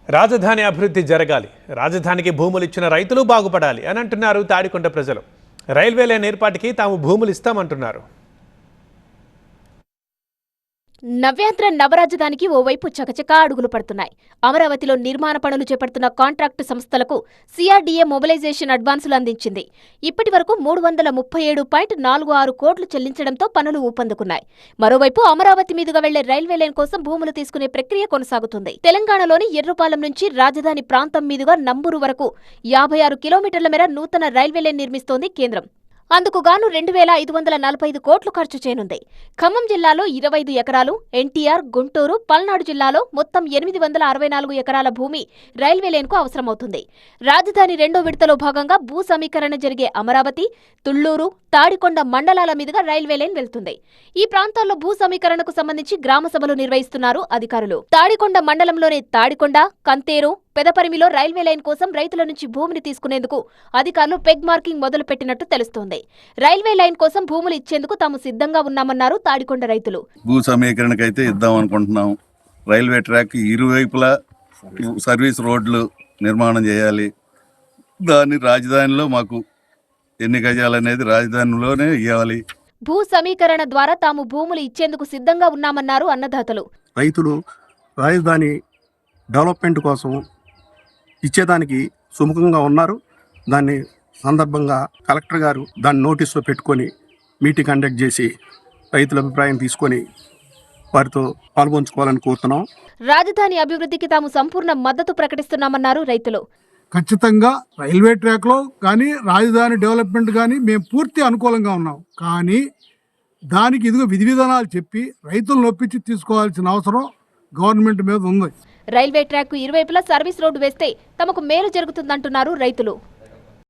రాజధాని అభివృద్ధి జరగాలి, రాజధానికి భూములు ఇచ్చిన రైతులు బాగుపడాలి అని అంటున్నారు తాడికొండ ప్రజలు. రైల్వే లైన్ ఏర్పాటుకి తాము భూములు ఇస్తామంటున్నారు. నవ్యాంధ్ర నవరాజధానికి ఓవైపు చకచకా అడుగులు పడుతున్నాయి. అమరావతిలో నిర్మాణ పనులు చేపడుతున్న కాంట్రాక్టు సంస్థలకు సిఆర్డీఏ మొబిలైజేషన్ అడ్వాన్సులు అందించింది. ఇప్పటి వరకు 337.46 కోట్లు చెల్లించడంతో పనులు ఊపందుకున్నాయి. మరోవైపు అమరావతి మీదుగా వెళ్లే రైల్వే లైన్ కోసం భూములు తీసుకునే ప్రక్రియ కొనసాగుతుంది. తెలంగాణలోని ఎర్రుపాలెం నుంచి రాజధాని ప్రాంతం మీదుగా నంబూరు వరకు 56 కిలోమీటర్ల మేర నూతన రైల్వే లైన్ నిర్మిస్తోంది కేంద్రం. అందుకు గాను 2,545 కోట్లు ఖర్చు చేయనుంది. ఖమ్మం జిల్లాలో 25 ఎకరాలు, ఎన్టీఆర్, గుంటూరు, పల్నాడు జిల్లాలో మొత్తం 864 ఎకరాల భూమి రైల్వే లైన్కు అవసరమవుతుంది. రాజధాని రెండో విడతలో భాగంగా భూ సమీకరణ జరిగే అమరావతి, తుళ్లూరు, తాడికొండ మండలాల మీదుగా రైల్వే లైన్ వెళ్తుంది. ఈ ప్రాంతాల్లో భూ సమీకరణకు సంబంధించి గ్రామ సభలు నిర్వహిస్తున్నారు అధికారులు. తాడికొండ మండలంలోని తాడికొండ, కంతేరు, పెదపరిమిలో రైల్వే లైన్ కోసం రైతుల నుంచి భూమిని తీసుకునేందుకు అధికారులు పెగ్ మార్కింగ్ మొదలు పెట్టినట్టు తెలుస్తోంది. రైల్వే లైన్ కోసం భూములు ఇచ్చేందుకు తాము సిద్ధంగా ఉన్నామన్నారు తాడికొండ రైతులు. భూ సమీకరణకైతే ఇద్దాం అనుకుంటున్నాం. రైల్వే ట్రాక్ ఇరువైపులా సర్వీస్ రోడ్లు నిర్మాణం చేయాలి. దాన్ని రాజధానిలో మాకు ఎన్ని గజాలనేది రాజధానిలోనే ఇవ్వాలి. భూ సమీకరణ ద్వారా తాము భూములు ఇచ్చేందుకు సిద్ధంగా ఉన్నామన్నారు అన్నదాతలు. రైతులు రాజధాని డెవలప్మెంట్ కోసం ఇచ్చేదానికి సుముఖంగా ఉన్నారు. దాన్ని సందర్భంగా కలెక్టర్ గారు దాన్ని నోటీసులో పెట్టుకొని మీటింగ్ కండక్ట్ చేసి రైతుల అభిప్రాయం తీసుకొని వారితో పాల్గొంచుకోవాలని కోరుతున్నాం. రాజధాని అభివృద్ధికి తాము సంపూర్ణ మద్దతు ప్రకటిస్తున్నామన్నారు రైతులు. ఖచ్చితంగా రైల్వే ట్రాక్లో కానీ రాజధాని డెవలప్మెంట్ కానీ మేము పూర్తి అనుకూలంగా ఉన్నాం. కానీ దానికి ఇదిగో విధి విధానాలు చెప్పి రైతులను ఒప్పించి తీసుకోవాల్సిన అవసరం గవర్నమెంట్ మీద ఉంది. రైల్వే ట్రాక్ ఇరువైపులా సర్వీస్ రోడ్డు వేస్తే తమకు మేలు జరుగుతుందంటున్నారు రైతులు.